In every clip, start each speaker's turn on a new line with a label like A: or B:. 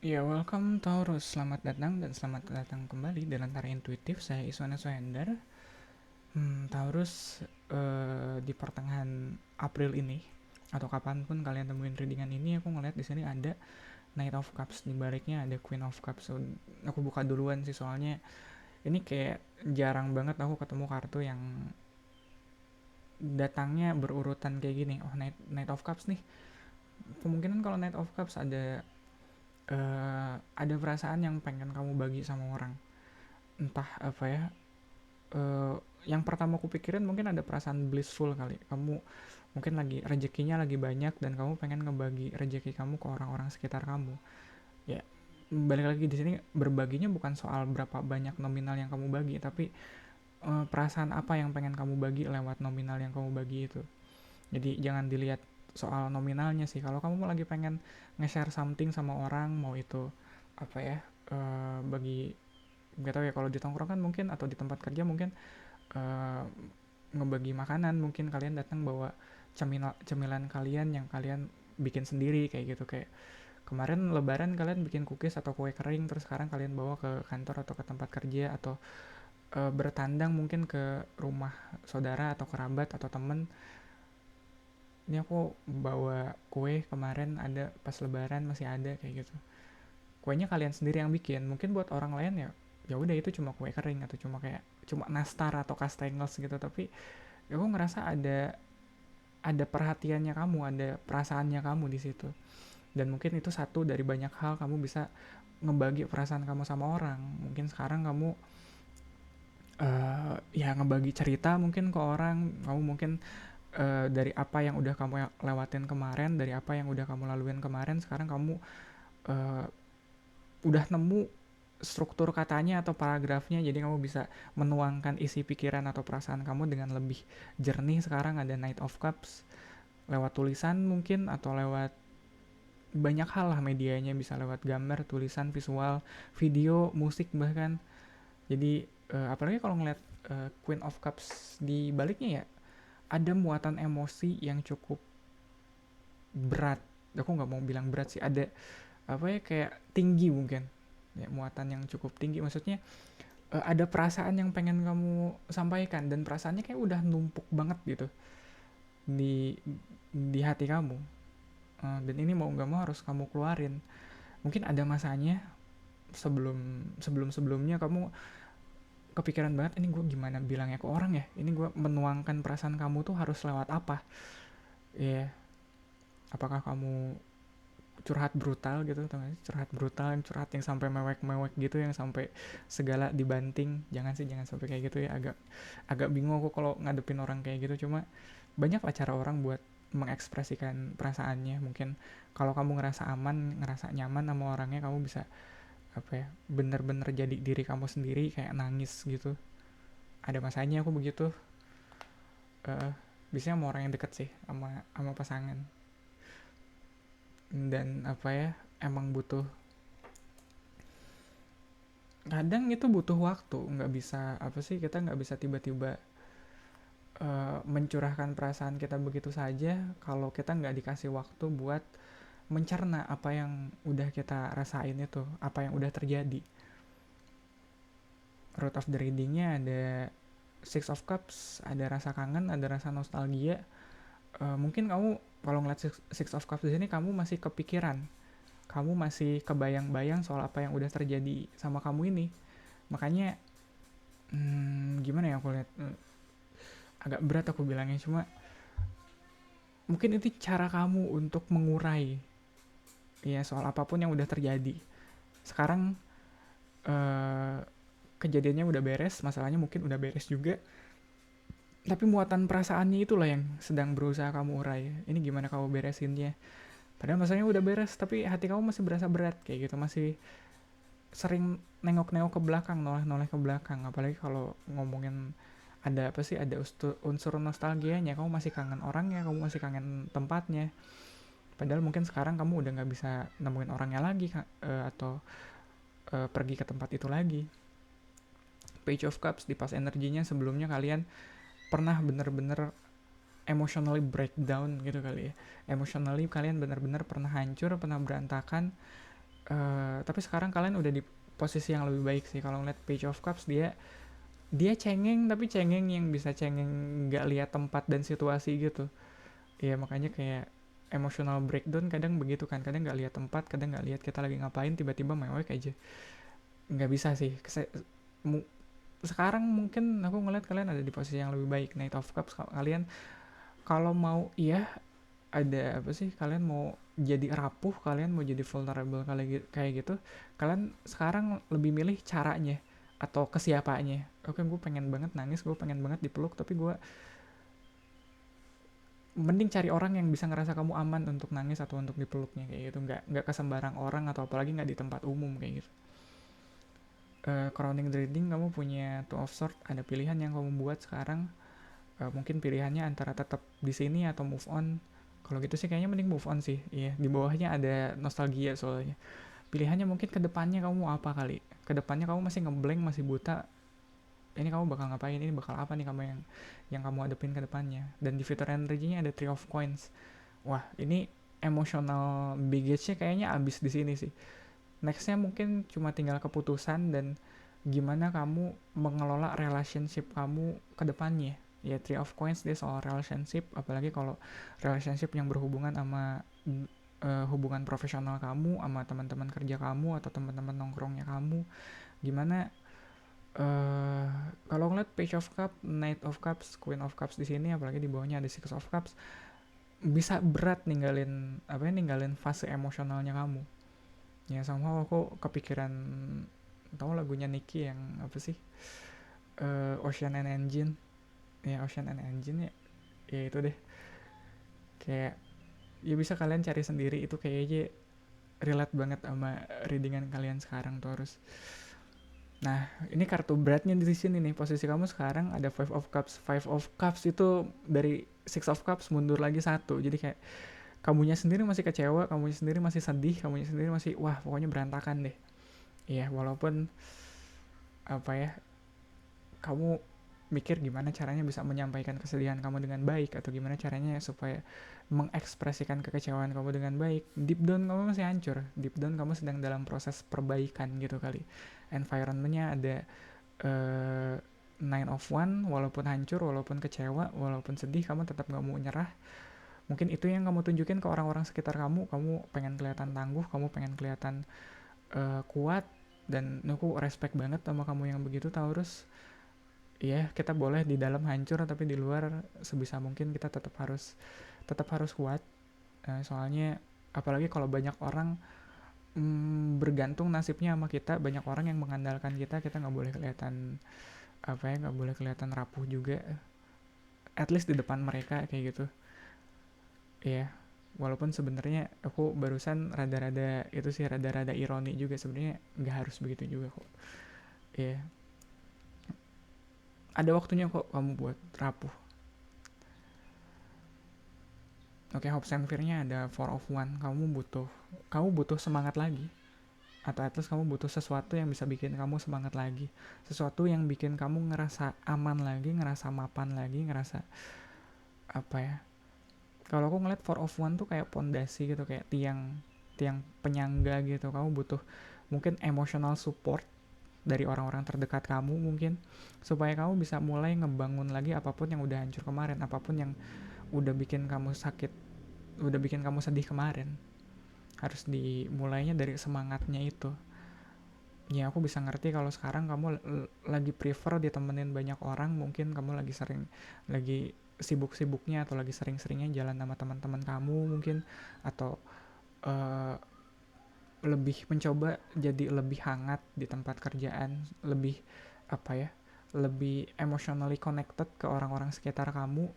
A: Ya, welcome Taurus. Selamat datang dan selamat datang kembali di Lentera Intuitif. Saya Iswana Sohendar. Taurus, di pertengahan April ini atau kapanpun kalian temuin readingan ini, aku ngeliat di sini ada Knight of Cups, di baliknya ada Queen of Cups. So, aku buka duluan sih soalnya ini kayak jarang banget aku ketemu kartu yang datangnya berurutan kayak gini. Oh, Knight of Cups nih. Kemungkinan kalau Knight of Cups ada perasaan yang pengen kamu bagi sama orang, entah apa ya. eh, yang pertama aku pikirin mungkin ada perasaan blissful kali. Kamu mungkin lagi rezekinya lagi banyak dan kamu pengen ngebagi rezeki kamu ke orang-orang sekitar kamu. Ya, balik lagi di sini berbaginya bukan soal berapa banyak nominal yang kamu bagi, tapi perasaan apa yang pengen kamu bagi lewat nominal yang kamu bagi itu. Jadi jangan dilihat soal nominalnya sih. Kalau kamu lagi pengen nge-share something sama orang, mau itu apa ya, bagi, nggak tahu ya, kalau di tongkrongan mungkin atau di tempat kerja mungkin eh, ngebagi makanan, mungkin kalian datang bawa cemilan kalian yang kalian bikin sendiri kayak gitu. Kayak kemarin lebaran kalian bikin cookies atau kue kering, terus sekarang kalian bawa ke kantor atau ke tempat kerja, atau bertandang mungkin ke rumah saudara atau kerabat atau temen. Ini aku bawa kue kemarin, ada pas lebaran masih ada kayak gitu. Kuenya kalian sendiri yang bikin. Mungkin buat orang lain ya ya udah itu cuma kue kering atau cuma nastar atau kastengels gitu, tapi ya aku ngerasa ada perhatiannya kamu, ada perasaannya kamu di situ. Dan mungkin itu satu dari banyak hal kamu bisa ngebagi perasaan kamu sama orang. Mungkin sekarang kamu ya ngebagi cerita mungkin ke orang. Kamu mungkin dari apa yang udah kamu lewatin kemarin, dari apa yang udah kamu laluin kemarin, sekarang kamu eh, udah nemu struktur katanya atau paragrafnya, jadi kamu bisa menuangkan isi pikiran atau perasaan kamu dengan lebih jernih. Sekarang ada Knight of Cups, lewat tulisan mungkin atau lewat banyak hal lah medianya, bisa lewat gambar, tulisan, visual, video, musik bahkan. Jadi apalagi kalau ngeliat Queen of Cups di baliknya ya, ada muatan emosi yang cukup berat. Aku nggak mau bilang berat sih, ada apa ya, kayak tinggi mungkin ya, muatan yang cukup tinggi. Maksudnya ada perasaan yang pengen kamu sampaikan dan perasaannya kayak udah numpuk banget gitu di di hati kamu. Dan ini mau nggak mau harus kamu keluarin. Mungkin ada masanya sebelumnya kamu kepikiran banget, ini gue gimana bilangnya ke orang ya, ini gue menuangkan perasaan kamu tuh harus lewat apa ya. Yeah. Apakah kamu curhat brutal gitu, atau curhat brutal, yang curhat yang sampai mewek-mewek gitu, yang sampai segala dibanting. Jangan sih, jangan sampai kayak gitu ya. Agak agak bingung aku kalau ngadepin orang kayak gitu. Cuma banyak lah cara orang buat mengekspresikan perasaannya. Mungkin kalau kamu ngerasa aman, ngerasa nyaman sama orangnya, kamu bisa apa ya, bener-bener jadi diri kamu sendiri, kayak nangis gitu. Ada masanya aku begitu. uh, Biasanya sama orang yang deket sih, sama sama pasangan. Dan apa ya, emang butuh, kadang itu butuh waktu. Nggak bisa apa sih, kita nggak bisa tiba-tiba mencurahkan perasaan kita begitu saja kalau kita nggak dikasih waktu buat mencerna apa yang udah kita rasain, itu apa yang udah terjadi. Root of the readingnya ada Six of Cups, ada rasa kangen, ada rasa nostalgia. Mungkin kamu kalau ngeliat Six of Cups di sini, kamu masih kepikiran, kamu masih kebayang-bayang soal apa yang udah terjadi sama kamu ini. Makanya gimana ya, aku lihat agak berat aku bilangnya. Cuma mungkin itu cara kamu untuk mengurai ya soal apapun yang udah terjadi. Sekarang eh, kejadiannya udah beres, masalahnya mungkin udah beres juga, tapi muatan perasaannya itulah yang sedang berusaha kamu urai. Ini gimana kamu beresinnya? Padahal masalahnya udah beres, tapi hati kamu masih berasa berat kayak gitu, masih sering nengok-nengok ke belakang, noleh-noleh ke belakang. Apalagi kalau ngomongin ada apa sih, ada unsur nostalgianya, kamu masih kangen orangnya, kamu masih kangen tempatnya. Padahal mungkin sekarang kamu udah nggak bisa nemuin orangnya lagi, atau pergi ke tempat itu lagi. Page of Cups di pas energinya, sebelumnya kalian pernah bener-bener emotionally breakdown gitu kali ya. Emotionally kalian bener-bener pernah hancur, pernah berantakan. Tapi sekarang kalian udah di posisi yang lebih baik sih. Kalau ngeliat Page of Cups, dia dia cengeng, tapi cengeng yang bisa cengeng nggak lihat tempat dan situasi gitu. Ya makanya kayak emotional breakdown kadang begitu kan, kadang nggak lihat tempat, kadang nggak lihat kita lagi ngapain, tiba-tiba mewek aja. Nggak bisa sih. Sekarang mungkin aku ngeliat kalian ada di posisi yang lebih baik. Knight of Cups, kalian kalau mau, iya, ada apa sih, kalian mau jadi rapuh, kalian mau jadi vulnerable kayak gitu, kalian sekarang lebih milih caranya atau ke siapanya. Oke, gue pengen banget nangis, gue pengen banget dipeluk, tapi gue mending cari orang yang bisa ngerasa kamu aman untuk nangis atau untuk dipeluknya, kayak gitu. Nggak ke sembarang orang, atau apalagi nggak di tempat umum kayak gitu. Crowning Dreading, kamu punya Two of Swords, ada pilihan yang kamu buat sekarang. Mungkin pilihannya antara tetap di sini atau move on. Kalau gitu sih kayaknya mending move on sih. Iya, di bawahnya ada nostalgia soalnya. Pilihannya mungkin ke depannya kamu mau apa kali. Ke depannya kamu masih ngeblank, masih buta. Ini kamu bakal ngapain? Ini bakal apa nih kamu yang kamu hadapin ke depannya. Dan di future energy-nya ada Three of Coins. Wah, ini emotional baggage-nya kayaknya abis di sini sih. Nextnya mungkin cuma tinggal keputusan dan gimana kamu mengelola relationship kamu ke depannya. Ya, Three of Coins dia soal relationship, apalagi kalau relationship yang berhubungan sama hubungan profesional kamu sama teman-teman kerja kamu atau teman-teman nongkrongnya kamu. Gimana kalau ngeliat Page of Cups, Knight of Cups, Queen of Cups di sini, apalagi di bawahnya ada Six of Cups, bisa berat ninggalin fase emosionalnya kamu. Ya, somehow aku kepikiran, tahu lagunya Nicki yang apa sih, Ocean and Engine. Ya, Ocean and Engine ya, ya itu deh. Kayak, ya bisa kalian cari sendiri, itu kayaknya relate banget sama readingan kalian sekarang tuh harus. Nah, ini kartu beratnya di sini nih. Posisi kamu sekarang ada Five of Cups. Five of Cups itu dari Six of Cups mundur lagi satu. Jadi kayak kamunya sendiri masih kecewa, kamunya sendiri masih sedih, kamunya sendiri masih wah pokoknya berantakan deh. Iya, walaupun apa ya, kamu mikir gimana caranya bisa menyampaikan kesedihan kamu dengan baik, atau gimana caranya supaya mengekspresikan kekecewaan kamu dengan baik. Deep down kamu masih hancur, deep down kamu sedang dalam proses perbaikan gitu kali. Environmentnya ada uh, Nine of One, walaupun hancur, walaupun kecewa, walaupun sedih, kamu tetap gak mau nyerah. Mungkin itu yang kamu tunjukin ke orang-orang sekitar kamu pengen kelihatan tangguh, kamu pengen kelihatan kuat, dan aku respect banget sama kamu yang begitu, Taurus. Iya, kita boleh di dalam hancur, tapi di luar sebisa mungkin kita tetap harus kuat. Soalnya apalagi kalau banyak orang bergantung nasibnya sama kita, banyak orang yang mengandalkan kita nggak boleh kelihatan nggak boleh kelihatan rapuh juga. At least di depan mereka kayak gitu. Iya, walaupun sebenarnya aku barusan rada-rada ironi juga, sebenarnya nggak harus begitu juga kok. Iya, ada waktunya kok kamu buat rapuh. Oke, Hopes and Fear-nya ada Four of One. Kamu butuh semangat lagi, atau at least kamu butuh sesuatu yang bisa bikin kamu semangat lagi, sesuatu yang bikin kamu ngerasa aman lagi, ngerasa mapan lagi, ngerasa apa ya, kalau aku ngeliat Four of One tuh kayak pondasi gitu, kayak tiang tiang penyangga gitu. Kamu butuh mungkin emotional support dari orang-orang terdekat kamu mungkin, supaya kamu bisa mulai ngebangun lagi apapun yang udah hancur kemarin, apapun yang udah bikin kamu sakit, udah bikin kamu sedih kemarin. Harus dimulainya dari semangatnya itu. Ya, aku bisa ngerti kalau sekarang kamu lagi prefer ditemenin banyak orang, mungkin kamu lagi sibuk-sibuknya atau lagi sering-seringnya jalan sama teman-teman kamu mungkin, atau uh, lebih mencoba jadi lebih hangat di tempat kerjaan, lebih apa ya, lebih emotionally connected ke orang-orang sekitar kamu.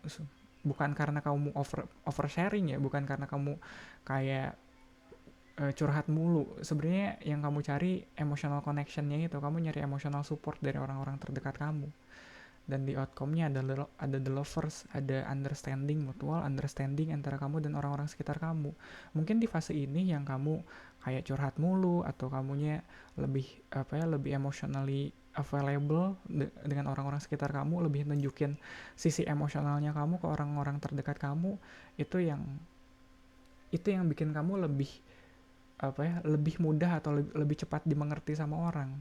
A: Bukan karena kamu oversharing ya, bukan karena kamu kayak curhat mulu. Sebenarnya yang kamu cari emotional connectionnya itu, kamu nyari emotional support dari orang-orang terdekat kamu. Dan di outcome-nya ada the lovers, ada understanding, mutual understanding antara kamu dan orang-orang sekitar kamu. Mungkin di fase ini yang kamu kayak curhat mulu, atau kamunya lebih emotionally available dengan orang-orang sekitar kamu, lebih nunjukin sisi emosionalnya kamu ke orang-orang terdekat kamu, itu yang bikin kamu lebih apa ya, lebih mudah atau lebih cepat dimengerti sama orang.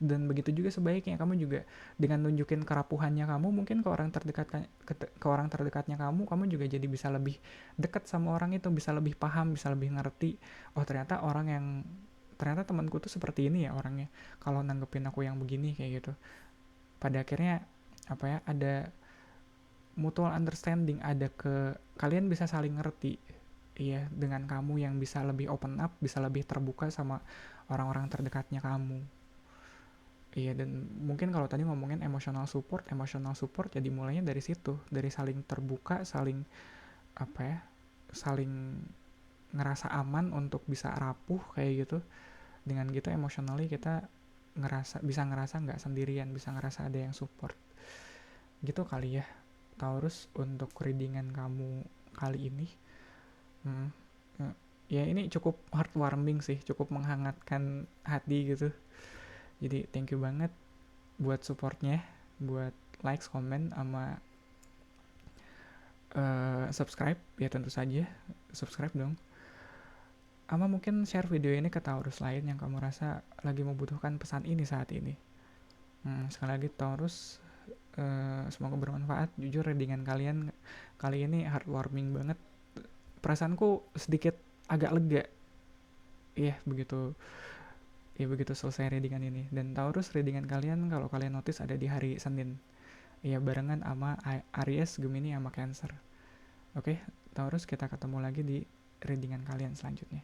A: Dan begitu juga sebaiknya, kamu juga dengan nunjukin kerapuhannya kamu mungkin ke orang terdekat, ke orang terdekatnya kamu juga jadi bisa lebih dekat sama orang itu, bisa lebih paham, bisa lebih ngerti. Oh ternyata temanku tuh seperti ini ya orangnya, kalau nanggepin aku yang begini kayak gitu. Pada akhirnya apa ya, ada mutual understanding, kalian bisa saling ngerti. Iya, dengan kamu yang bisa lebih open up, bisa lebih terbuka sama orang-orang terdekatnya kamu. Iya, dan mungkin kalau tadi ngomongin emotional support jadi mulainya dari situ, dari saling terbuka, saling apa ya, saling ngerasa aman untuk bisa rapuh kayak gitu. Dengan gitu emotionally kita bisa ngerasa nggak sendirian, bisa ngerasa ada yang support. Gitu kali ya, Taurus, untuk readingan kamu kali ini. Hmm, ya ini cukup heartwarming sih, cukup menghangatkan hati gitu. Jadi thank you banget buat supportnya, buat likes, comment, sama subscribe ya, tentu saja subscribe dong. Ama mungkin share video ini ke Taurus lain yang kamu rasa lagi membutuhkan pesan ini saat ini. Sekali lagi Taurus, semoga bermanfaat. Jujur readingan kalian kali ini heartwarming banget. Perasaanku sedikit agak lega. Iya, begitu selesai readingan ini. Dan Taurus, readingan kalian kalau kalian notice ada di hari Senin. Iya, barengan sama Aries, Gemini, sama Cancer. Oke, Taurus, kita ketemu lagi di readingan kalian selanjutnya.